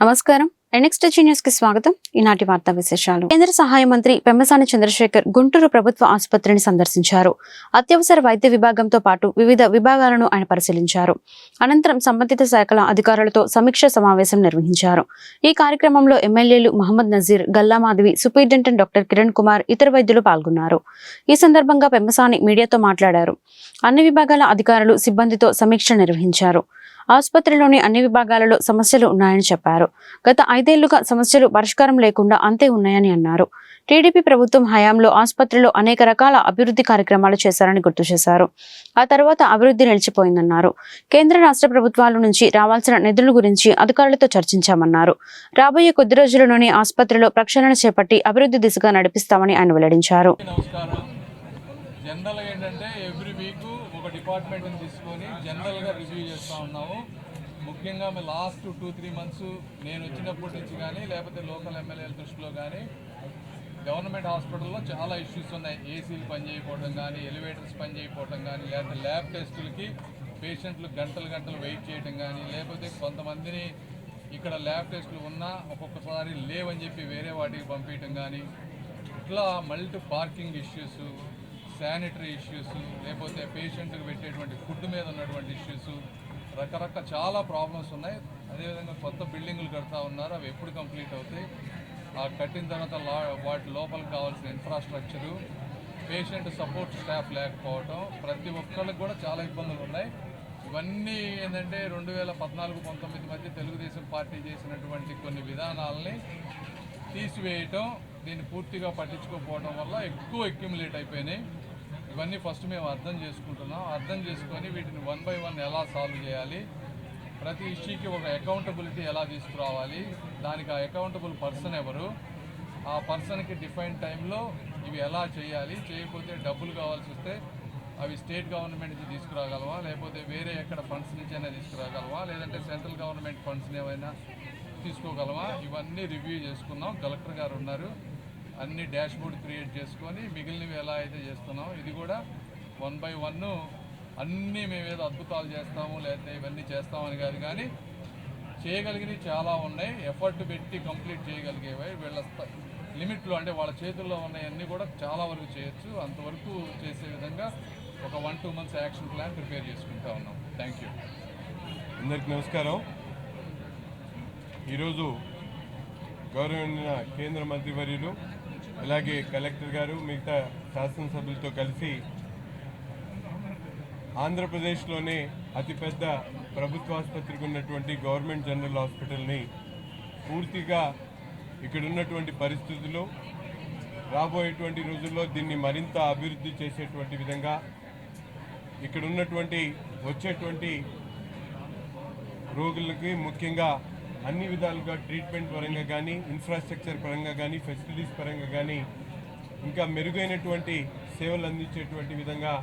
నమస్కారం. Next news కి స్వాగతం. ఈనాటి వార్తా విశేషాలు. కేంద్ర సహాయ మంత్రి పెమ్మసాని చంద్రశేఖర్ గుంటూరు ప్రభుత్వ ఆసుపత్రిని సందర్శించారు. అత్యవసర వైద్య విభాగంతో పాటు వివిధ విభాగాలను ఆయన పరిశీలించారు. అనంతరం సంబంధిత శాఖల అధికారులతో సమీక్ష సమావేశం నిర్వహించారు. ఈ కార్యక్రమంలో ఎమ్మెల్యేలు మహమ్మద్ నజీర్, గల్లా మాధవి, సూపరింటెండెంట్ డాక్టర్ కిరణ్ కుమార్, ఇతర వైద్యులు పాల్గొన్నారు. ఈ సందర్భంగా పెమ్మసాని మీడియాతో మాట్లాడారు. అన్ని విభాగాల అధికారులు, సిబ్బందితో సమీక్ష నిర్వహించారు. ఆసుపత్రిలోని అన్ని విభాగాలలో సమస్యలు ఉన్నాయని చెప్పారు. గత 5 ఏళ్లుగా సమస్యలు పరిష్కారం లేకుండా అంతే ఉన్నాయని అన్నారు. టీడీపీ ప్రభుత్వం హయాంలో ఆసుపత్రిలో అనేక రకాల అభివృద్ధి కార్యక్రమాలు చేశారని గుర్తు చేశారు. ఆ తర్వాత అభివృద్ధి నిలిచిపోయిందన్నారు. కేంద్ర రాష్ట్ర ప్రభుత్వాల నుంచి రావాల్సిన నిధుల గురించి అధికారులతో చర్చించామన్నారు. రాబోయే కొద్ది రోజుల్లోనే ఆసుపత్రిలో ప్రక్షాళన చేపట్టి అభివృద్ధి దిశగా నడిపిస్తామని ఆయన వెల్లడించారు. జనరల్గా ఏంటంటే ఎవ్రీ వీక్ ఒక డిపార్ట్మెంట్ని తీసుకొని జనరల్గా రివ్యూ చేస్తూ ఉన్నాము. ముఖ్యంగా లాస్ట్ 2-3 మంత్స్ నేను వచ్చినప్పటి నుంచి కానీ లేకపోతే లోకల్ ఎమ్మెల్యేల దృష్టిలో కానీ గవర్నమెంట్ హాస్పిటల్లో చాలా ఇష్యూస్ ఉన్నాయి. ఏసీలు పనిచేయకపోవడం కానీ, ఎలివేటర్స్ పనిచేయకపోవడం కానీ, లేకపోతే ల్యాబ్ టెస్టులకి పేషెంట్లు గంటలు వెయిట్ చేయడం కానీ, లేకపోతే కొంతమందిని ఇక్కడ ల్యాబ్ టెస్టులు ఉన్నా ఒక్కొక్కసారి లేవని చెప్పి వేరే వాటికి పంపించడం కానీ, ఇట్లా multi parking issues, sanitary issues, లేకపోతే పేషెంట్కి పెట్టేటువంటి ఫుడ్ మీద ఉన్నటువంటి ఇష్యూస్, రకరకాల చాలా ప్రాబ్లమ్స్ ఉన్నాయి. అదేవిధంగా కొత్త బిల్డింగులు కడతా ఉన్నారు. అవి ఎప్పుడు కంప్లీట్ అవుతాయి, ఆ కట్టిన తర్వాత వాటి లోపలికి కావాల్సిన ఇన్ఫ్రాస్ట్రక్చరు, పేషెంట్ సపోర్ట్ స్టాఫ్ లేకపోవడం, ప్రతి ఒక్కరికి కూడా చాలా ఇబ్బందులు ఉన్నాయి. ఇవన్నీ ఏంటంటే 2014-19 మధ్య తెలుగుదేశం పార్టీ చేసినటువంటి కొన్ని విధానాలని తీసివేయటం, దీన్ని పూర్తిగా పట్టించుకోకపోవడం వల్ల ఎక్కువ అక్యుములేట్ అయిపోయినాయి. ఇవన్నీ ఫస్ట్ మేము అర్థం చేసుకుంటున్నాం. అర్థం చేసుకొని వీటిని 1 by 1 ఎలా సాల్వ్ చేయాలి, ప్రతి ఇష్యూకి ఒక అకౌంటబిలిటీ ఎలా తీసుకురావాలి, దానికి ఆ అకౌంటబుల్ పర్సన్ ఎవరు, ఆ పర్సన్కి డిఫైన్ టైంలో ఇవి ఎలా చేయాలి, చేయకపోతే డబ్బులు కావాల్సి వస్తే అవి స్టేట్ గవర్నమెంట్ నుంచి తీసుకురాగలవా, లేకపోతే వేరే ఎక్కడ ఫండ్స్ నుంచి అయినా తీసుకురాగలవా, లేదంటే సెంట్రల్ గవర్నమెంట్ ఫండ్స్ని ఏమైనా తీసుకోగలమా, ఇవన్నీ రివ్యూ చేసుకున్నాం. కలెక్టర్ గారు ఉన్నారు. అన్ని డాష్ బోర్డ్ క్రియేట్ చేసుకొని మిగిలినవి ఎలా అయితే చేస్తున్నాం, ఇది కూడా 1 by 1 అన్నీ మేమేదో అద్భుతాలు చేస్తాము లేకపోతే ఇవన్నీ చేస్తామని కాదు, కానీ చేయగలిగినవి చాలా ఉన్నాయి. ఎఫర్ట్ పెట్టి కంప్లీట్ చేయగలిగేవి వీళ్ళ లిమిట్లో, అంటే వాళ్ళ చేతుల్లో ఉన్నాయన్నీ కూడా చాలా వరకు చేయొచ్చు. అంతవరకు చేసే విధంగా ఒక 1-2 months యాక్షన్ ప్లాన్ ప్రిపేర్ చేసుకుంటా ఉన్నాం. Thank you. అందరికీ నమస్కారం. ఈరోజు గౌరవనీయ కేంద్ర మంత్రివర్యులు, అలాగే కలెక్టర్ గారు, మిగతా శాసనసభ్యులతో కలిసి ఆంధ్రప్రదేశ్లోనే అతిపెద్ద ప్రభుత్వ ఆసుపత్రికి ఉన్నటువంటి గవర్నమెంట్ జనరల్ హాస్పిటల్ని పూర్తిగా ఇక్కడ ఉన్నటువంటి పరిస్థితులు, రాబోయేటువంటి రోజుల్లో దీన్ని మరింత అభివృద్ధి చేసేటువంటి విధంగా ఇక్కడ ఉన్నటువంటి వచ్చేటువంటి రోగులకి ముఖ్యంగా అన్ని విధాలుగా ట్రీట్మెంట్ పరంగా కానీ, ఇన్ఫ్రాస్ట్రక్చర్ పరంగా కానీ, ఫెసిలిటీస్ పరంగా కానీ ఇంకా మెరుగైనటువంటి సేవలు అందించేటువంటి విధంగా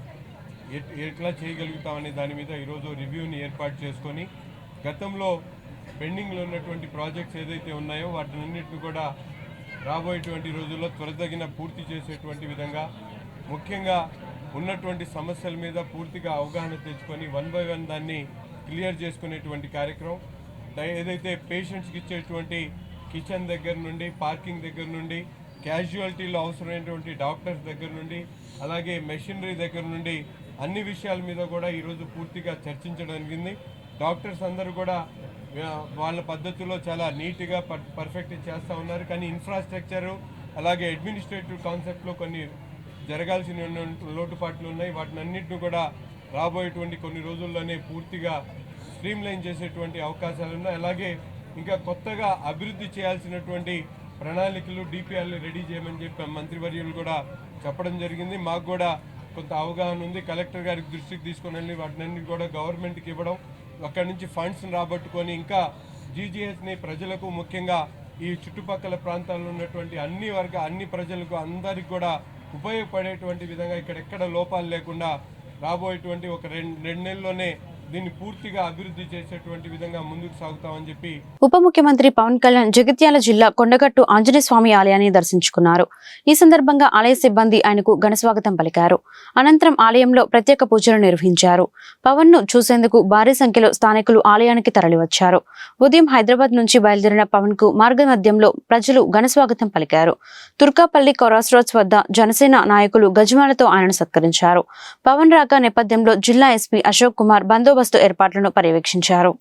ఎట్లా చేయగలుగుతామనే దాని మీద ఈరోజు రివ్యూని ఏర్పాటు చేసుకొని గతంలో పెండింగ్లో ఉన్నటువంటి ప్రాజెక్ట్స్ ఏదైతే ఉన్నాయో వాటినన్నింటిని కూడా రాబోయేటువంటి రోజుల్లో త్వరతగిన పూర్తి చేసేటువంటి విధంగా, ముఖ్యంగా ఉన్నటువంటి సమస్యల మీద పూర్తిగా అవగాహన తెచ్చుకొని 1 by 1 దాన్ని క్లియర్ చేసుకునేటువంటి కార్యక్రమం, ఏదైతే పేషెంట్స్కి ఇచ్చేటువంటి కిచెన్ దగ్గర నుండి, పార్కింగ్ దగ్గర నుండి, క్యాజువాలిటీలో అవసరమైనటువంటి డాక్టర్స్ దగ్గర నుండి, అలాగే మెషినరీ దగ్గర నుండి అన్ని విషయాల మీద కూడా ఈరోజు పూర్తిగా చర్చించడం జరిగింది. డాక్టర్స్ అందరూ కూడా వాళ్ళ పద్ధతిలో చాలా నీట్గా పర్ఫెక్ట్ చేస్తూ ఉన్నారు. కానీ ఇన్ఫ్రాస్ట్రక్చరు అలాగే అడ్మినిస్ట్రేటివ్ కాన్సెప్ట్లో కొన్ని జరగాల్సిన లోటుపాట్లు ఉన్నాయి. వాటిని అన్నింటిని కూడా రాబోయేటువంటి కొన్ని రోజుల్లోనే పూర్తిగా స్ట్రీమ్లైన్ చేసేటువంటి అవకాశాలు ఉన్నాయి. అలాగే ఇంకా కొత్తగా అభివృద్ధి చేయాల్సినటువంటి ప్రణాళికలు, డిపిఆర్లు రెడీ చేయమని చెప్పి మంత్రివర్యులు కూడా చెప్పడం జరిగింది. మాకు కూడా కొంత అవగాహన ఉంది. కలెక్టర్ గారికి దృష్టికి తీసుకొని వెళ్ళి వాటిని కూడా గవర్నమెంట్కి ఇవ్వడం, అక్కడి నుంచి ఫండ్స్ని రాబట్టుకొని ఇంకా జీజీహెచ్ని ప్రజలకు, ముఖ్యంగా ఈ చుట్టుపక్కల ప్రాంతాల్లో ఉన్నటువంటి అన్ని ప్రజలకు అందరికీ కూడా ఉపయోగపడేటువంటి విధంగా ఇక్కడెక్కడ లోపాలు లేకుండా రాబోయేటువంటి ఒక 2 నెలల్లోనే దీన్ని పూర్తిగా అభివృద్ధి చేసేటువంటి విధంగా ముందుకు సాగుతామని చెప్పి ఉప ముఖ్యమంత్రి పవన్ కళ్యాణ్ జగిత్యాల జిల్లా కొండగట్టు ఆంజనేయ స్వామి ఆలయాన్ని దర్శించుకున్నారు. ఈ సందర్భంగా ఆలయ సిబ్బంది ఆయనకు ఘనస్వాగతం పలికారు. అనంతరం ఆలయంలో ప్రత్యేక పూజలు నిర్వహించారు. పవన్ ను చూసేందుకు భారీ సంఖ్యలో స్థానికులు ఆలయానికి తరలివచ్చారు. ఉదయం హైదరాబాద్ నుంచి బయలుదేరిన పవన్ కు మార్గ మధ్యంలో ప్రజలు ఘనస్వాగతం పలికారు. తుర్కాపల్లి క్రాస్ రోడ్స్ వద్ద జనసేన నాయకులు గజమాలతో ఆయనను సత్కరించారు. పవన్ రాక నేపథ్యంలో జిల్లా ఎస్పీ అశోక్ కుమార్ బందోబస్తు ఏర్పాట్లను పర్యవేక్షించారు.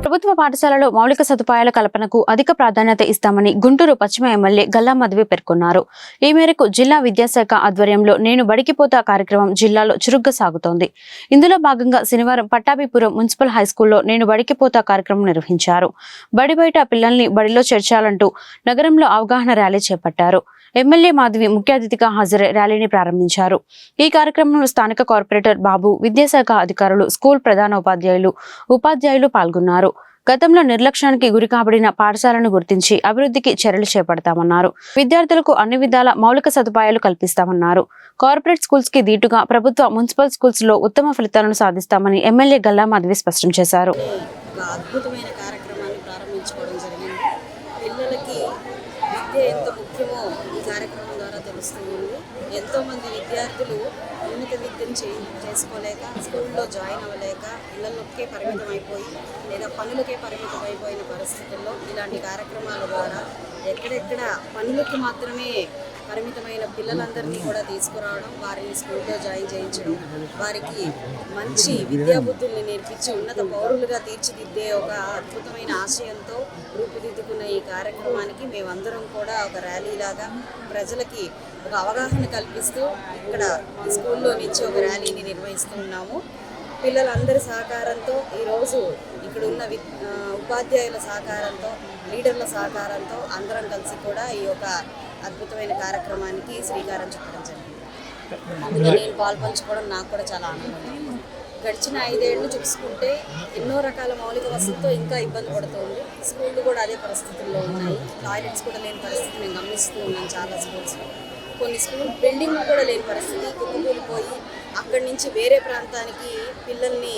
ప్రభుత్వ పాఠశాలలో మౌలిక సదుపాయాల కల్పనకు అధిక ప్రాధాన్యత ఇస్తామని గుంటూరు పశ్చిమ ఎమ్మెల్యే గల్లా మాధవి పేర్కొన్నారు. ఈ మేరకు జిల్లా విద్యాశాఖ ఆధ్వర్యంలో నేను బడికిపోతా కార్యక్రమం జిల్లాలో చురుగ్గా సాగుతోంది. ఇందులో భాగంగా శనివారం పట్టాభిపురం మున్సిపల్ హైస్కూల్లో నేను బడికిపోతా కార్యక్రమం నిర్వహించారు. బడి బయట పిల్లల్ని బడిలో చేర్చాలంటూ నగరంలో అవగాహన ర్యాలీ చేపట్టారు. ఎమ్మెల్యే మాధవి ముఖ్య అతిథిగా హాజరై ర్యాలీని ప్రారంభించారు. ఈ కార్యక్రమంలో స్థానిక కార్పొరేటర్ బాబు, విద్యాశాఖ అధికారులు, స్కూల్ ప్రధానోపాధ్యాయులు, ఉపాధ్యాయులు పాల్గొన్నారు. గతంలో నిర్లక్ష్యానికి గురి కాబడిన పాఠశాలను గుర్తించి అభివృద్ధికి చర్యలు చేపడతామన్నారు. విద్యార్థులకు అన్ని విధాల మౌలిక సదుపాయాలు కల్పిస్తామన్నారు. కార్పొరేట్ స్కూల్స్ కి దీటుగా ప్రభుత్వ మున్సిపల్ స్కూల్స్ లో ఉత్తమ ఫలితాలను సాధిస్తామని ఎమ్మెల్యే గల్లా మాధవి స్పష్టం చేశారు. అద్భుతమైన కార్యక్రమాన్ని ప్రారంభించుకోవడం జరిగింది. పిల్లలకి విద్య ఎంత ముఖ్యమో ఈ కార్యక్రమం ద్వారా తెలుస్తుంది. ఎంతోమంది విద్యార్థులు ఉన్నత విద్యను చేసుకోలేక, స్కూల్లో జాయిన్ అవ్వలేక, ఇళ్లలోకే పరిమితం అయిపోయి లేదా పనులకే పరిమితం అయిపోయిన పరిస్థితుల్లో ఇలాంటి కార్యక్రమాల ద్వారా ఎక్కడెక్కడ పనులకి మాత్రమే పరిమితమైన పిల్లలందరినీ కూడా తీసుకురావడం, వారిని స్కూల్లో జాయిన్ చేయించడం, వారికి మంచి విద్యాబుద్ధుల్ని నేర్పించి ఉన్నత పౌరులుగా తీర్చిదిద్దే ఒక అద్భుతమైన ఆశయంతో రూపుదిద్దుకున్న ఈ కార్యక్రమానికి మేమందరం కూడా ఒక ర్యాలీలాగా ప్రజలకి ఒక అవగాహన కల్పిస్తూ ఇక్కడ స్కూల్లో నుంచి ఒక ర్యాలీని నిర్వహిస్తూ ఉన్నాము. పిల్లలందరి సహకారంతో ఈరోజు ఇక్కడ ఉన్న ఉపాధ్యాయుల సహకారంతో, లీడర్ల సహకారంతో అందరం కలిసి కూడా ఈ యొక్క అద్భుతమైన కార్యక్రమానికి శ్రీకారం చుట్టడం జరిగింది. అందులో నేను పాల్పంచుకోవడం నాకు కూడా చాలా ఆనందంగా ఉంది. గడిచిన 5 ఏళ్ళు చూసుకుంటే ఎన్నో రకాల మౌలిక వసతులతో ఇంకా ఇబ్బంది పడుతుంది. స్కూళ్ళు కూడా అదే పరిస్థితుల్లో ఉన్నాయి. టాయిలెట్స్ కూడా లేని పరిస్థితి నేను గమనిస్తూ ఉన్నాను చాలా స్కూల్స్లో. కొన్ని స్కూల్ బిల్డింగ్లు కూడా లేని పరిస్థితి, కుప్పకూలిపోయి అక్కడి నుంచి వేరే ప్రాంతానికి పిల్లల్ని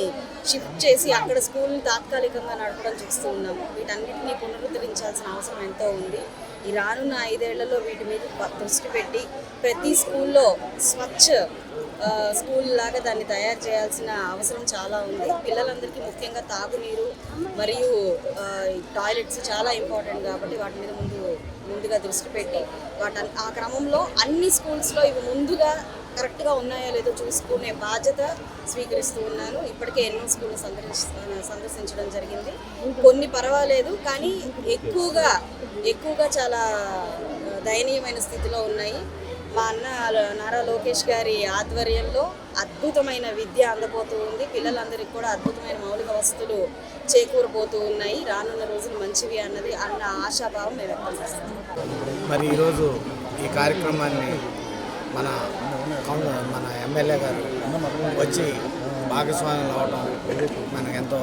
షిఫ్ట్ చేసి అక్కడ స్కూల్ని తాత్కాలికంగా నడపడం చూస్తూ ఉన్నాము. వీటన్నిటినీ పునరుద్ధరించాల్సిన అవసరం ఎంతో ఉంది. ఈ రానున్న 5 ఏళ్లలో వీటి మీద దృష్టి పెట్టి ప్రతి స్కూల్లో స్వచ్ఛ స్కూల్ లాగా దాన్ని తయారు చేయాల్సిన అవసరం చాలా ఉంది. పిల్లలందరికీ ముఖ్యంగా తాగునీరు మరియు టాయిలెట్స్ చాలా ఇంపార్టెంట్ కాబట్టి వాటి మీద ముందుగా దృష్టి పెట్టి ఆ క్రమంలో అన్ని స్కూల్స్లో ఇవి ముందుగా కరెక్ట్గా ఉన్నాయో లేదో చూసుకునే బాధ్యత స్వీకరిస్తూ ఉన్నాను. ఇప్పటికే ఎన్నో స్కూళ్ళు సందర్శించడం జరిగింది. కొన్ని పర్వాలేదు, కానీ ఎక్కువగా చాలా దయనీయమైన స్థితిలో ఉన్నాయి. మా అన్న నారా లోకేష్ గారి ఆధ్వర్యంలో అద్భుతమైన విద్య అందబోతూ ఉంది. పిల్లలందరికీ కూడా అద్భుతమైన మౌలిక వసతులు చేకూరబోతూ ఉన్నాయి. రానున్న రోజులు మంచివి అన్న ఆశాభావం మేము వ్యక్తం చేస్తాం. మరి ఈరోజు ఈ కార్యక్రమాన్ని మన ఎమ్మెల్యే గారు వచ్చి భాగస్వామ్యం అవడం మనకు ఎంతో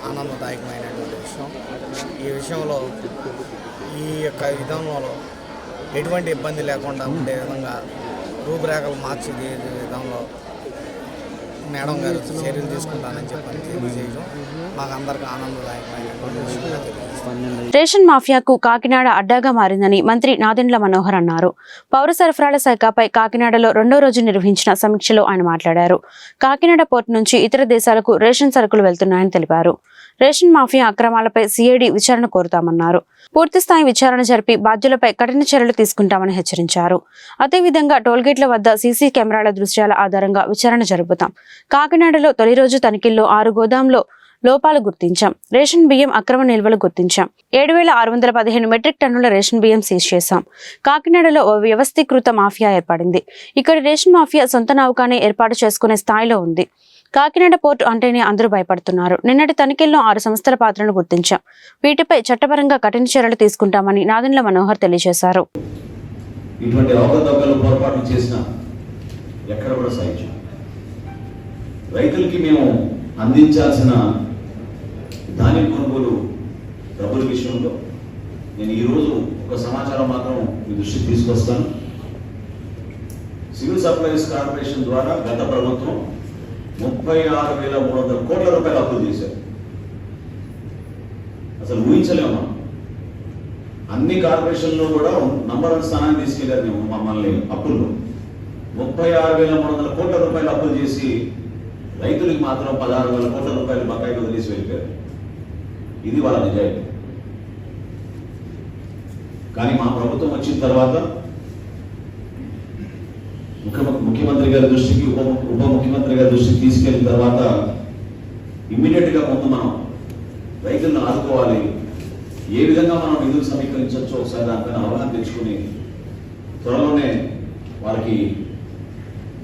ఆనందదాయకమైనటువంటి విషయం. ఈ విషయంలో ఈ యొక్క విధానంలో ఎటువంటి ఇబ్బంది లేకుండా ఉండే విధంగా రూపురేఖలు మార్చి విధంలో మేడం గారు చర్యలు తీసుకుంటానని చెప్పని తెలియజేయడం మాకు అందరికీ ఆనందదాయకమైనటువంటి విషయంగా తెలియజేస్తుంది. రేషన్ మాఫియాకు కాకినాడ అడ్డాగా మారిందని మంత్రి నాదెండ్ల మనోహర్ అన్నారు. పౌర సరఫరాల శాఖపై కాకినాడలో 2వ రోజు నిర్వహించిన సమీక్షలో ఆయన మాట్లాడారు. కాకినాడ పోర్టు నుంచి ఇతర దేశాలకు రేషన్ సరుకులు వెళ్తున్నాయని తెలిపారు. రేషన్ మాఫియా అక్రమాలపై సిఐడి విచారణ కోరుతామన్నారు. పూర్తిస్థాయి విచారణ జరిపి బాధ్యులపై కఠిన చర్యలు తీసుకుంటామని హెచ్చరించారు. అదేవిధంగా టోల్గేట్ల వద్ద సీసీ కెమెరాల దృశ్యాల ఆధారంగా విచారణ జరుపుతాం. కాకినాడలో తొలి రోజు తనిఖీల్లో 6 గోదాంలో లోపాలు గుర్తించాం. రేషన్ బియ్యం అక్రమ నిల్వలు గుర్తించాం. 7,615 మెట్రిక్ టన్నుల రేషన్ బియ్యం సీజ్ చేశాం. కాకినాడలో ఓ వ్యవస్థీకృత మాఫియా ఏర్పడింది. ఇక్కడ రేషన్ మాఫియా సొంత నౌకానే ఏర్పాటు చేసుకునే స్థాయిలో ఉంది. కాకినాడ పోర్టు అంటేనే అందరూ భయపడుతున్నారు. నిన్నటి తనిఖీల్లో 6 సంస్థల పాత్రను గుర్తించాం. వీటిపై చట్టపరంగా కఠిన చర్యలు తీసుకుంటామని నాదెండ్ల మనోహర్ తెలియజేశారు. ఇటువంటి అవకతవకలు పొరపాట్లు చేసిన ఎక్కడ కూడా సహించాం. రైతులకి మేము అందించాల్సిన ధాన్యం కొనుగోలు డబ్బుల విషయంలో నేను ఈరోజు ఒక సమాచారం మాత్రం మీ దృష్టికి తీసుకొస్తాను. సివిల్ సప్లైస్ కార్పొరేషన్ ద్వారా గత ప్రభుత్వం 36,300 కోట్ల రూపాయలు అప్పులు చేశారు. అసలు ఊహించలేము. అన్ని కార్పొరేషన్లో కూడా నంబర్ 1 స్థానాన్ని తీసుకెళ్లారు మేము మమ్మల్ని అప్పుల్లో. 36,300 కోట్ల రూపాయలు అప్పులు చేసి రైతులకు మాత్రం 16,000 కోట్ల రూపాయలు బకాయిలు వదిలేసి వెళ్ళిపోయారు. ఇది వాళ్ళ నిజాయితీ. కానీ మా ప్రభుత్వం వచ్చిన తర్వాత ముఖ్యమంత్రి గారి దృష్టికి ఉప ముఖ్యమంత్రి గారి దృష్టికి తీసుకెళ్ళిన తర్వాత ఇమ్మీడియట్ గా ముందు మనం రైతులను ఆదుకోవాలి, ఏ విధంగా మనం నిధులు సమీకరించవచ్చో ఒకసారి దానిపైన అవగాహన తెచ్చుకుని త్వరలోనే వారికి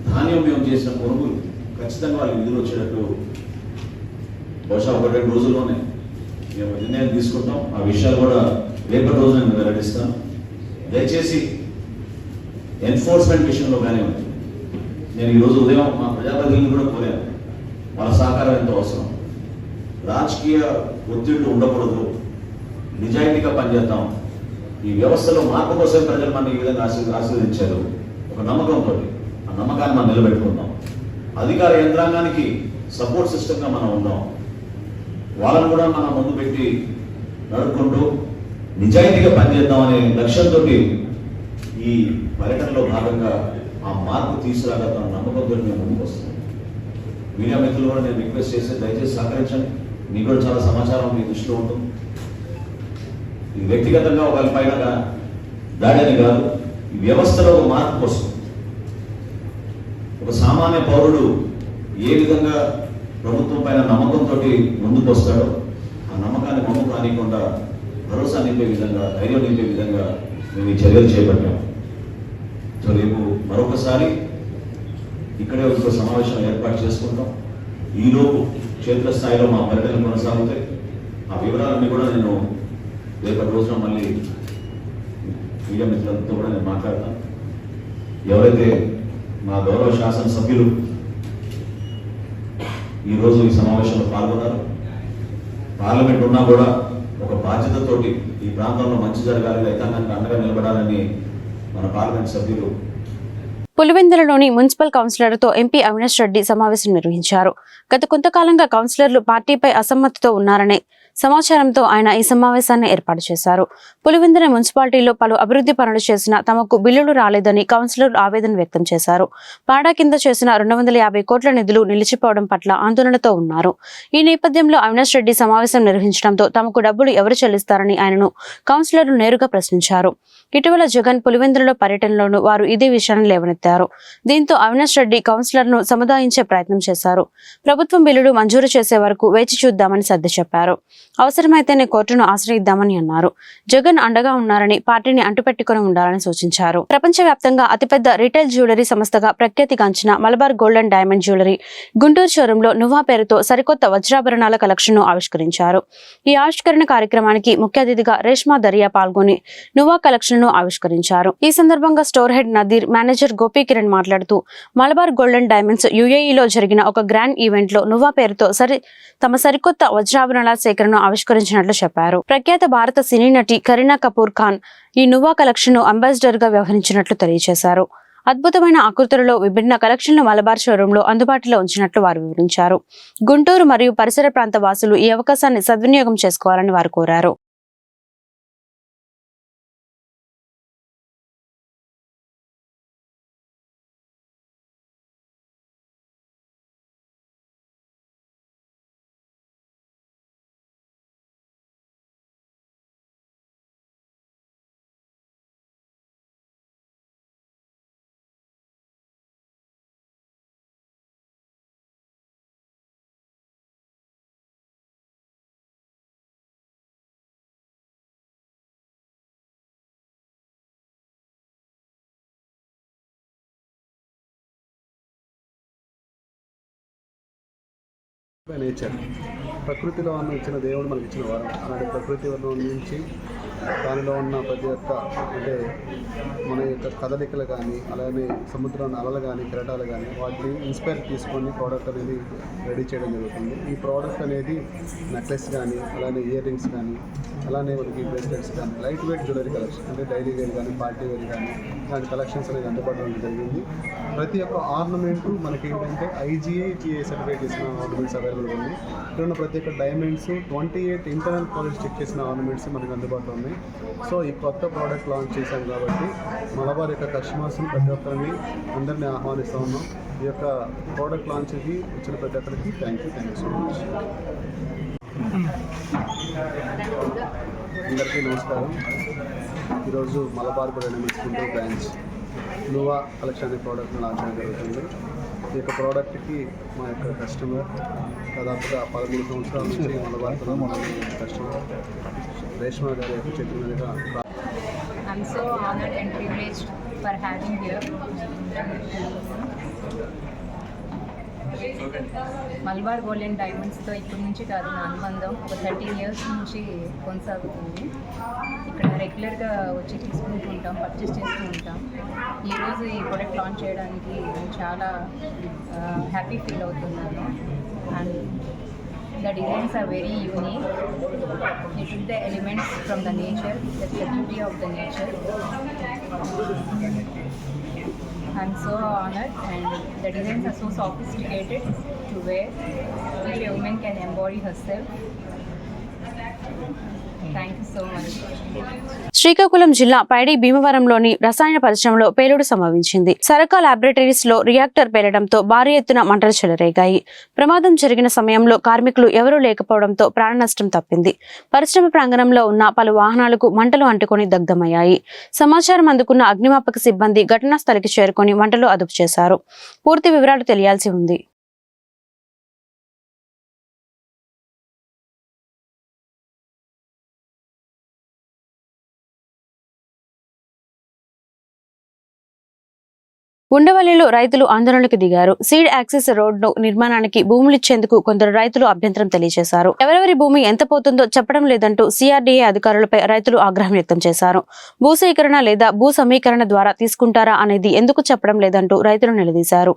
ధాన్యం మేము చేసిన కొనుగోలు ఖచ్చితంగా వాళ్ళకి నిధులు వచ్చేటట్టు బహుశా 1-2 రోజుల్లోనే మేము నిర్ణయం తీసుకుంటాం. ఆ విషయాలు కూడా రేపటి రోజు నేను వెల్లడిస్తాను. దయచేసి ఎన్ఫోర్స్మెంట్ విషయంలో కానివ్వండి, నేను ఈరోజు ఉదయం మా ప్రజాప్రతినిధులను కూడా కోరాను. వాళ్ళ సహకారం ఎంతో అవసరం. రాజకీయ ఒత్తిళ్లు ఉండకూడదు, నిజాయితీగా పనిచేద్దాం. ఈ వ్యవస్థలో మార్పు కోసం ప్రజలు మనం ఈ విధంగా ఆశీర్వదించారు. ఒక నమ్మకంతో ఆ నమ్మకాన్ని మనం నిలబెట్టుకుందాం. అధికార యంత్రాంగానికి సపోర్ట్ సిస్టమ్గా మనం ఉందాం. వాళ్ళను కూడా మనం ముందు పెట్టి నడుపుకుంటూ నిజాయితీగా పనిచేద్దాం అనే లక్ష్యంతో ఈ పర్యటనలో భాగంగా ఆ మార్పు తీసుకురాగల నమ్మకంతో మేము ముందుకు వస్తున్నాం. మీడియా మిత్రులు కూడా నేను రిక్వెస్ట్ చేసి దయచేసి సహకరించండి. మీకు కూడా చాలా సమాచారం మీ దృష్టిలో ఉంటుంది. ఇది వ్యక్తిగతంగా ఒకరి పైన దాడి అని కాదు, ఈ వ్యవస్థలో ఒక మార్పు కోసం ఒక సామాన్య పౌరుడు ఏ విధంగా ప్రభుత్వం పైన నమ్మకంతో ముందుకు వస్తాడో ఆ నమ్మకాన్ని ముందు కానికుండా భరోసా నింపే విధంగా, ధైర్యం నింపే విధంగా మేము ఈ చర్యలు చేపట్టాం. సో రేపు మరొకసారి ఇక్కడే ఒక సమావేశం ఏర్పాటు చేసుకుంటాం. ఈలోపు క్షేత్రస్థాయిలో మా పర్యటనలు కొనసాగుతాయి. ఆ వివరాలన్నీ కూడా నేను రేపటి రోజున మళ్ళీ మీడియా మిత్రులతో కూడా నేను మాట్లాడతాను. ఎవరైతే మా గౌరవ శాసనసభ్యులు ఈరోజు ఈ సమావేశంలో పాల్గొన్నారు, పార్లమెంట్ ఉన్నా కూడా ఒక బాధ్యతతోటి ఈ ప్రాంతంలో మంచి జరగాలి, రైతాంగానికి అండగా నిలబడాలని మన పార్లమెంట్ సభ్యులు పులివెందులలోని మున్సిపల్ కౌన్సిలర్తో ఎంపీ అవినాష్ రెడ్డి సమావేశం నిర్వహించారు. గత కొంతకాలంగా కౌన్సిలర్లు పార్టీపై అసమ్మతితో ఉన్నారనే సమాచారంతో ఆయన ఈ సమావేశాన్ని ఏర్పాటు చేశారు. పులివెందుల మున్సిపాలిటీలో పలు అభివృద్ధి పనులు చేసినా తమకు బిల్లులు రాలేదని కౌన్సిలర్లు ఆవేదన వ్యక్తం చేశారు. పాడా కింద చేసిన 250 కోట్ల నిధులు నిలిచిపోవడం పట్ల ఆందోళనతో ఉన్నారు. ఈ నేపథ్యంలో అవినాష్ రెడ్డి సమావేశం నిర్వహించడంతో తమకు డబ్బులు ఎవరు చెల్లిస్తారని ఆయనను కౌన్సిలర్లు నేరుగా ప్రశ్నించారు. ఇటీవల జగన్ పులివెందులలో పర్యటనలోనూ వారు ఇదే విషయాన్ని లేవనెత్తారు. దీంతో అవినాష్ రెడ్డి కౌన్సిలర్ను సముదాయించే ప్రయత్నం చేశారు. ప్రభుత్వం బిల్లులు మంజూరు చేసే వరకు వేచి చూద్దామని సర్ది చెప్పారు. అవసరమైతేనే కోర్టును ఆశ్రయిద్దామని అన్నారు. జగన్ అండగా ఉన్నారని, పార్టీని అంటుపెట్టుకుని ఉండాలని సూచించారు. ప్రపంచవ్యాప్తంగా అతిపెద్ద రిటైల్ జ్యువెలరీ సంస్థగా ప్రఖ్యాతిగాంచిన Malabar gold and diamond jewellery Guntur షోరూంలో నువ్వా పేరుతో సరికొత్త వజ్రాభరణాల కలెక్షన్ను ఆవిష్కరించారు. ఈ ఆవిష్కరణ కార్యక్రమానికి ముఖ్య అతిథిగా రేష్మా దరియా పాల్గొని నువ్వా కలెక్షన్ ను ఆవిష్కరించారు. ఈ సందర్భంగా store head Nadeer, manager Gopi Kiran మాట్లాడుతూ మలబార్ గోల్డ్ అండ్ డైమండ్స్ యుఏఈలో జరిగిన ఒక గ్రాండ్ ఈవెంట్ లో నువ్వా పేరుతో తమ సరికొత్త వజ్రాభరణాల సేకరణను ఆవిష్కరించినట్లు చెప్పారు. ప్రఖ్యాత భారత సినీ నటి కరీనా కపూర్ ఖాన్ ఈ నువ్వా కలెక్షన్ ను అంబాసిడర్ గా వ్యవహరించినట్లు తెలియజేశారు. అద్భుతమైన ఆకృతులలో విభిన్న కలెక్షన్లు మలబార్ షోరూంలో అందుబాటులో ఉంచినట్లు వారు వివరించారు. గుంటూరు మరియు పరిసర ప్రాంత వాసులు ఈ అవకాశాన్ని సద్వినియోగం చేసుకోవాలని వారు కోరారు. నేచర్ ప్రకృతిలో ఉన్న ఇచ్చిన దేవుడు మనకి ఇచ్చిన వరం. అలాంటి ప్రకృతిలో నుంచి దానిలో ఉన్న ప్రతి ఒక్క అంటే మన యొక్క కదలికలు కానీ, అలానే సముద్రంలో అలలు కానీ, కెరటాలు కానీ వాటిని ఇన్స్పైర్ తీసుకొని ప్రోడక్ట్ అనేది రెడీ చేయడం జరుగుతుంది. ఈ ప్రోడక్ట్ అనేది నెక్లెస్ కానీ, అలానే ఇయర్ రింగ్స్ కానీ, అలానే మనకి బ్రేస్లెట్స్ కానీ, లైట్ వెయిట్ జ్యువెలరీ కలెక్షన్ అంటే డైలీ వేర్ కానీ, పార్టీ వేర్ కానీ ఇలాంటి కలెక్షన్స్ అనేది అందుబాటులో జరిగింది. ప్రతి ఒక్క ఆర్నమెంటు మనకి ఏంటంటే IGI సర్టిఫికేట్ చేసిన ఆర్నమెంట్స్ అవైలబుల్ ఉంది. ఇక్కడ ఉన్న ప్రతి ఒక్క డైమండ్స్ 28 ఇంటర్నల్ క్వాలిటీ చెక్ చేసిన ఆర్నమెంట్స్ మనకి అందుబాటులో ఉన్నాయి. సో ఈ కొత్త ప్రోడక్ట్ లాంచ్ చేశాం కాబట్టి మలబార్ యొక్క కస్టమర్స్ని ప్రతి ఒక్కరిని అందరినీ ఆహ్వానిస్తూ ఉన్నాం. ఈ యొక్క ప్రోడక్ట్ లాంచ్కి వచ్చిన ప్రతి ఒక్కరికి థ్యాంక్ యూ సో మచ్. అందరికీ నమస్కారం. ఈరోజు Malabar gold and diamonds Guntur branch నువ్వా కలెక్షన్ అనే ప్రోడక్ట్ని లాంచ్ చేయడం జరుగుతుంది. ఈ యొక్క ప్రోడక్ట్కి మా యొక్క కస్టమర్ దాదాపుగా 13 సంవత్సరాల నుంచి మలబార్లో మన కస్టమర్ రేష్మా గారి యొక్క చేతుల మీదుగా. I'm so honored and privileged for having here Malabar gold and డైమండ్స్తో ఇప్పటి నుంచి కాదు, నా అనుబంధం ఒక 13 years నుంచి కొనసాగుతుంది. ఇక్కడ రెగ్యులర్గా వచ్చి తీసుకుంటూ ఉంటాం, పర్చేస్ చేస్తూ ఉంటాం. ఈరోజు ఈ ప్రోడక్ట్ లాంచ్ చేయడానికి నేను చాలా హ్యాపీ ఫీల్ అవుతున్నాను. And the designs are very unique. It took the elements from the nature. That's the beauty of the nature. I'm so honored, and the designs are so sophisticated to wear. Each woman can embody herself. Thank you so much. Srikakulam జిల్లా పైడి భీమవరంలోని రసాయన పరిశ్రమలో పేలుడు సంభవించింది. సరకా laboratories లో reactor పేలడంతో భారీ ఎత్తున మంటలు చెలరేగాయి. ప్రమాదం జరిగిన సమయంలో కార్మికులు ఎవరూ లేకపోవడంతో ప్రాణ నష్టం తప్పింది. పరిశ్రమ ప్రాంగణంలో ఉన్న పలు వాహనాలకు మంటలు అంటుకొని దగ్ధమయ్యాయి. సమాచారం అందుకున్న అగ్నిమాపక సిబ్బంది ఘటనా స్థలికి చేరుకొని మంటలు అదుపు చేశారు. పూర్తి వివరాలు తెలియాల్సి ఉంది. ఉండవల్లిలో రైతులు ఆందోళనకు దిగారు. సీడ్ యాక్సెస్ రోడ్డు నిర్మాణానికి భూములు ఇచ్చేందుకు కొందరు రైతులు అభ్యంతరం తెలియజేశారు. ఎవరెవరి భూమి ఎంత పోతుందో చెప్పడం లేదంటూ CRDA అధికారులపై రైతులు ఆగ్రహం వ్యక్తం చేశారు. భూసేకరణ లేదా భూ సమీకరణ ద్వారా తీసుకుంటారా అనేది ఎందుకు చెప్పడం లేదంటూ రైతులు నిలదీశారు.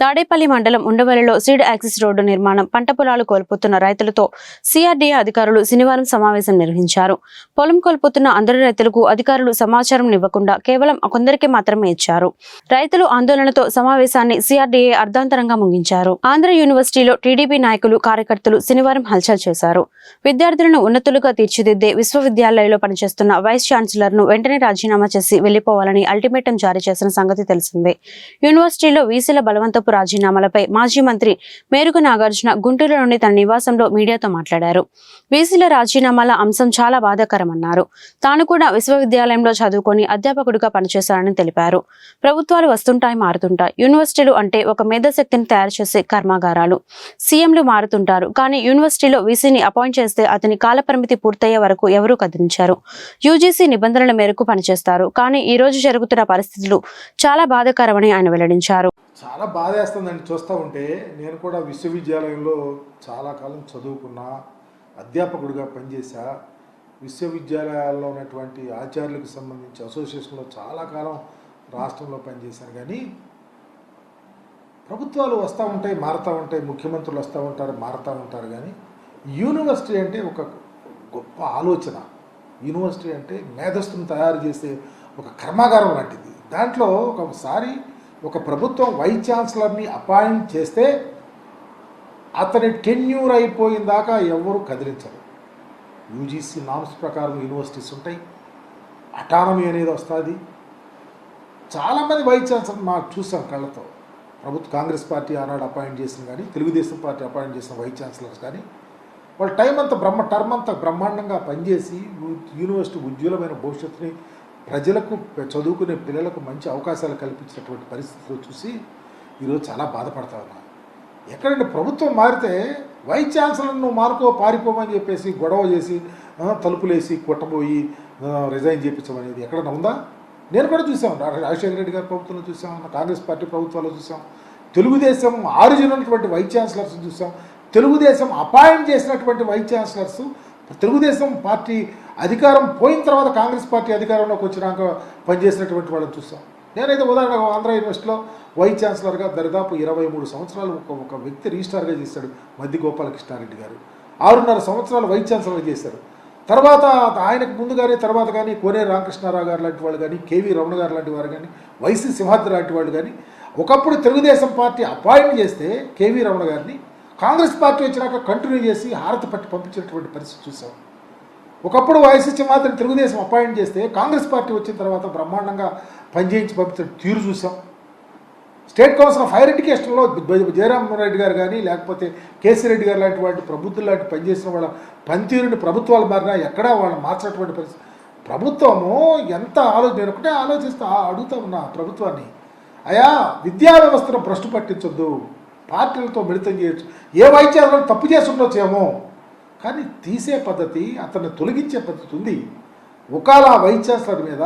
తాడేపల్లి మండలం ఉండవల్లిలో సీడ్ యాక్సెస్ రోడ్డు నిర్మాణం, పంట పొలాలు కోల్పోతున్న రైతులతో CRDA అధికారులు శనివారం సమావేశం నిర్వహించారు. పొలం కోల్పోతున్న అందరి రైతులకు అధికారులు సమాచారం ఇవ్వకుండా కేవలం కొందరికి మాత్రమే ఇచ్చారు. రైతులు ఆందోళనతో సమావేశాన్ని CRDA అర్ధాంతరంగా ముగించారు. ఆంధ్ర యూనివర్సిటీలో టీడీపీ నాయకులు, కార్యకర్తలు శనివారం హల్చల్ చేశారు. విద్యార్థులను ఉన్నతులుగా తీర్చిదిద్దే విశ్వవిద్యాలయంలో పనిచేస్తున్న వైస్ ఛాన్సలర్ ను వెంటనే రాజీనామా చేసి వెళ్లిపోవాలని అల్టిమేటం జారీ చేసిన సంగతి తెలిసిందే. యూనివర్సిటీలో వీసీల బలవంతపు రాజీనామాలపై మాజీ మంత్రి మేరుగు నాగార్జున గుంటూరులోని తన నివాసంలో మీడియాతో మాట్లాడారు. వీసీల రాజీనామాల అంశం చాలా బాధాకరమన్నారు. తాను కూడా విశ్వవిద్యాలయంలో చదువుకొని అధ్యాపకుడిగా పనిచేశారని తెలిపారు. ప్రభుత్వాలు వస్తుంటాయి వస్తుంటాయి, మారుతుంటాయి. యూనివర్సిటీలు అంటే ఒక మేధాశక్తిని తయారు చేసే కర్మాగారాలు. సీఎంలు మారుతుంటారు, కానీ యూనివర్సిటీలో వీసీని అపాయింట్ చేస్తే అతని కాలపరిమితి పూర్తయ్యే వరకు ఎవరూ కదిలించారు. యూజీసీ నిబంధనల మేరకు పనిచేస్తారు. కానీ ఈ రోజు జరుగుతున్న పరిస్థితులు చాలా బాధాకరమని ఆయన వెల్లడించారు. చాలా బాధేస్తుందండి చూస్తూ ఉంటే. నేను కూడా విశ్వవిద్యాలయంలో చాలా కాలం చదువుకున్నా, అధ్యాపకుడిగా పనిచేశా. విశ్వవిద్యాలయాల్లో ఉన్నటువంటి ఆచార్యులకు సంబంధించి అసోసియేషన్లో చాలా కాలం రాష్ట్రంలో పనిచేశాను. కానీ ప్రభుత్వాలు వస్తూ ఉంటాయి, మారుతూ ఉంటాయి, ముఖ్యమంత్రులు వస్తూ ఉంటారు, మారుతూ ఉంటారు. కానీ యూనివర్సిటీ అంటే ఒక గొప్ప ఆలోచన. యూనివర్సిటీ అంటే మేధస్సును తయారు చేసే ఒక కర్మాగారం లాంటిది. దాంట్లో ఒకసారి ఒక ప్రభుత్వం వైస్ ఛాన్సలర్ని అపాయింట్ చేస్తే అతని టెన్యూర్ అయిపోయిన దాకా ఎవరు కదిలించరు. యూజీసీ నామ్స్ ప్రకారం యూనివర్సిటీస్ ఉంటాయి, అటానమీ అనేది వస్తుంది. చాలామంది వైస్ ఛాన్సలర్ మాకు చూసాం కళ్ళతో. కాంగ్రెస్ పార్టీ ఆనాడు అపాయింట్ చేసిన కానీ, తెలుగుదేశం పార్టీ అపాయింట్ చేసిన వైస్ ఛాన్సలర్స్ కానీ వాళ్ళ టైం అంతా టర్మ్ అంతా బ్రహ్మాండంగా పనిచేసి యూనివర్సిటీ ఉజ్వలమైన భవిష్యత్తుని ప్రజలకు, చదువుకునే పిల్లలకు మంచి అవకాశాలు కల్పించినటువంటి పరిస్థితులు చూసి ఈరోజు చాలా బాధపడతా ఉన్నా. ఎక్కడంటే ప్రభుత్వం మారితే వైస్ ఛాన్సలర్ నువ్వు పారిపోమని చెప్పేసి గొడవ చేసి తలుపులేసి కొట్టబోయి రిజైన్ చేయించమనేది ఎక్కడన్నా ఉందా? నేను కూడా చూసాం, రాజశేఖర రెడ్డి గారి ప్రభుత్వంలో చూసాం, కాంగ్రెస్ పార్టీ ప్రభుత్వాల్లో చూసాం, తెలుగుదేశం ఆరిజిన్ ఉన్నటువంటి వైస్ ఛాన్సలర్స్ చూసాం, తెలుగుదేశం అపాయింట్ చేసినటువంటి వైస్ ఛాన్సలర్స్, తెలుగుదేశం పార్టీ అధికారం పోయిన తర్వాత కాంగ్రెస్ పార్టీ అధికారంలోకి వచ్చినాక పనిచేసినటువంటి వాళ్ళని చూసాం. నేనైతే ఉదాహరణకు ఆంధ్ర యూనివర్సిటీలో వైస్ ఛాన్సలర్గా దాదాపు 23 సంవత్సరాలు ఒక వ్యక్తి రిజిస్ట్రార్గా చేశాడు, మద్ది గోపాలకృష్ణారెడ్డి గారు. 6.5 సంవత్సరాలు వైస్ ఛాన్సలర్గా చేశారు. తర్వాత ఆయనకు ముందు కానీ తర్వాత కానీ కోనేరు రామకృష్ణారావు గారు లాంటి వాళ్ళు కానీ, కేవీ రమణ గారు లాంటి వారు కానీ, వైసీ సింహాద్రి లాంటి వాళ్ళు కానీ ఒకప్పుడు తెలుగుదేశం పార్టీ అపాయింట్ చేస్తే కేవీ రమణ గారిని కాంగ్రెస్ పార్టీ వచ్చినాక కంటిన్యూ చేసి హారతి పట్టి పంపించినటువంటి పరిస్థితి చూసాం. ఒకప్పుడు వైసీ సింహాద్రిని తెలుగుదేశం అపాయింట్ చేస్తే కాంగ్రెస్ పార్టీ వచ్చిన తర్వాత బ్రహ్మాండంగా పనిచేయించి పంపించిన తీరు చూసాం. స్టేట్ కౌన్సిల్ ఆఫ్ హైయర్ ఎడ్యుకేషన్లో జయరామన్ రెడ్డి గారు కానీ, లేకపోతే కేసీ రెడ్డి గారు లాంటి వాటి ప్రభుత్వం లాంటి పనిచేసిన వాళ్ళ పనితీరుని ప్రభుత్వాలు మారినా ఎక్కడా వాళ్ళు మార్చినటువంటి పరిస్థితి. ప్రభుత్వము ఎంత నేను ఒకటే ఆలోచిస్తా అడుగుతా ఉన్నా ప్రభుత్వాన్ని, అయా విద్యా వ్యవస్థను భ్రష్టు పట్టించొద్దు, పార్టీలతో మిళితం చేయొచ్చు, ఏ వైద్యాలను తప్పు చేసి ఉండొచ్చేమో, కానీ తీసే పద్ధతి, అతన్ని తొలగించే పద్ధతి ఉంది. ఒకవేళ వైస్ ఛాన్సలర్ మీద.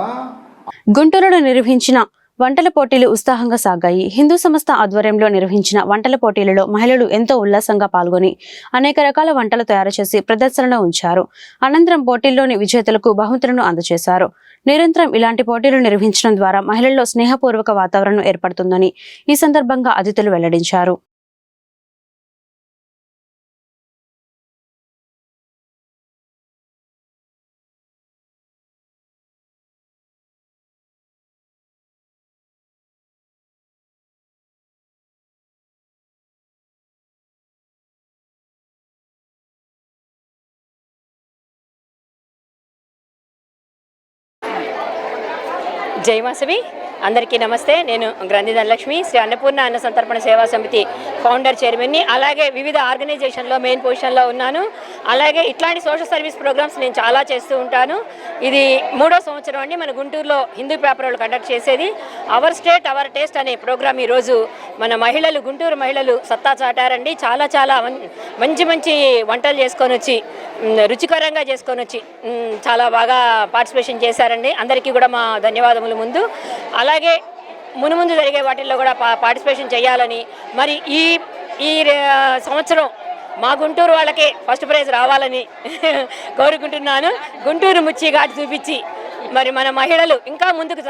గుంటూరులో నిర్వహించిన వంటల పోటీలు ఉత్సాహంగా సాగాయి. హిందూ సంస్థ ఆధ్వర్యంలో నిర్వహించిన వంటల పోటీలలో మహిళలు ఎంతో ఉల్లాసంగా పాల్గొని అనేక రకాల వంటలు తయారు చేసి ప్రదర్శనలో ఉంచారు. అనంతరం పోటీల్లోని విజేతలకు బహుమతులను అందజేశారు. నిరంతరం ఇలాంటి పోటీలు నిర్వహించడం ద్వారా మహిళల్లో స్నేహపూర్వక వాతావరణం ఏర్పడుతుందని ఈ సందర్భంగా అతిథులు వెల్లడించారు. జయవాసవి, అందరికీ నమస్తే. నేను గ్రంథి ధనలక్ష్మి, శ్రీ అన్నపూర్ణ అన్న సంతర్పణ సేవా సమితి ఫౌండర్ చైర్మన్ని. అలాగే వివిధ ఆర్గనైజేషన్లో మెయిన్ పొజిషన్లో ఉన్నాను. అలాగే ఇట్లాంటి సోషల్ సర్వీస్ ప్రోగ్రామ్స్ నేను చాలా చేస్తూ ఉంటాను. ఇది 3వ సంవత్సరం అండి మన గుంటూరులో హిందూ పేపర్ వాళ్ళు కండక్ట్ చేసేది. అవర్ స్టేట్ అవర్ టేస్ట్ అనే ప్రోగ్రామ్ ఈరోజు మన మహిళలు, గుంటూరు మహిళలు సత్తా చాటారండి. చాలా చాలా మంచి మంచి వంటలు చేసుకొని వచ్చి, రుచికరంగా చేసుకొని వచ్చి చాలా బాగా పార్టిసిపేషన్ చేశారండి. అందరికీ కూడా మా ధన్యవాదములు ముందు. అలాగే మునుముందు జరిగే వాటిల్లో కూడా పార్టిసిపేషన్ చేయాలని, మరి ఈ సంవత్సరం మా గుంటూరు వాళ్ళకే ఫస్ట్ ప్రైజ్ రావాలని కోరుకుంటున్నాను. గుంటూరు ముచ్చి ఘాటు చూపించి మరి మన మహిళలు ఇంకా ముందుకు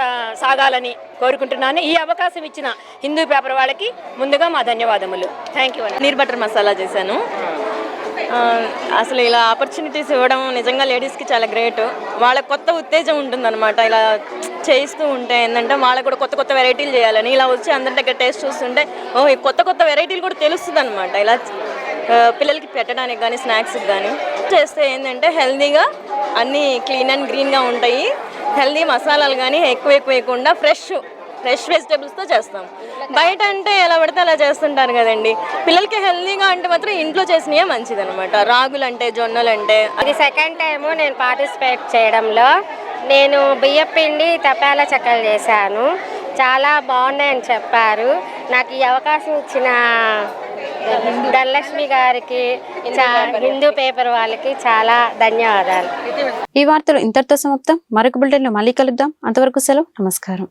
సాగాలని కోరుకుంటున్నాను. ఈ అవకాశం ఇచ్చిన హిందూ పేపర్ వాళ్ళకి ముందుగా మా ధన్యవాదములు. Thank you. Paneer butter masala చేశాను. అసలు ఇలా ఆపర్చునిటీస్ ఇవ్వడం నిజంగా లేడీస్కి చాలా గ్రేట్. వాళ్ళకి కొత్త ఉత్తేజం ఉంటుందన్నమాట. ఇలా చేయిస్తూ ఉంటే ఏంటంటే వాళ్ళకు కూడా కొత్త కొత్త వెరైటీలు చేయాలని, ఇలా వచ్చి అందరి దగ్గర టేస్ట్ చూస్తుంటే ఈ కొత్త కొత్త వెరైటీలు కూడా తెలుస్తుంది అనమాట. ఇలా పిల్లలకి పెట్టడానికి కానీ స్నాక్స్కి కానీ చేస్తే ఏంటంటే హెల్తీగా అన్నీ క్లీన్ అండ్ గ్రీన్గా ఉంటాయి. హెల్తీ మసాలాలు కానీ ఎక్కువ వేయకుండా ఫ్రెష్ వెజిటేబుల్స్తో చేస్తాం. బయట అంటే ఎలా పడితే అలా చేస్తుంటారు కదండి. పిల్లలకి హెల్తీగా అంటే మాత్రం ఇంట్లో చేసినవే మంచిది అనమాట. రాగులు అంటే, జొన్నలు అంటే. ఇది సెకండ్ టైము నేను పార్టిసిపేట్ చేయడంలో. నేను బియ్యం పిండి తపాలా చెక్కలు చేశాను. చాలా బాగున్నాయని చెప్పారు. నాకు ఈ అవకాశం ఇచ్చిన ధనలక్ష్మి గారికి, హిందూ పేపర్ వాళ్ళకి చాలా ధన్యవాదాలు. ఈ వార్తలు ఇంతటితో సమాప్తం. మరొక బులెటిన్లో మళ్ళీ కలుద్దాం. అంతవరకు సెలవు. నమస్కారం.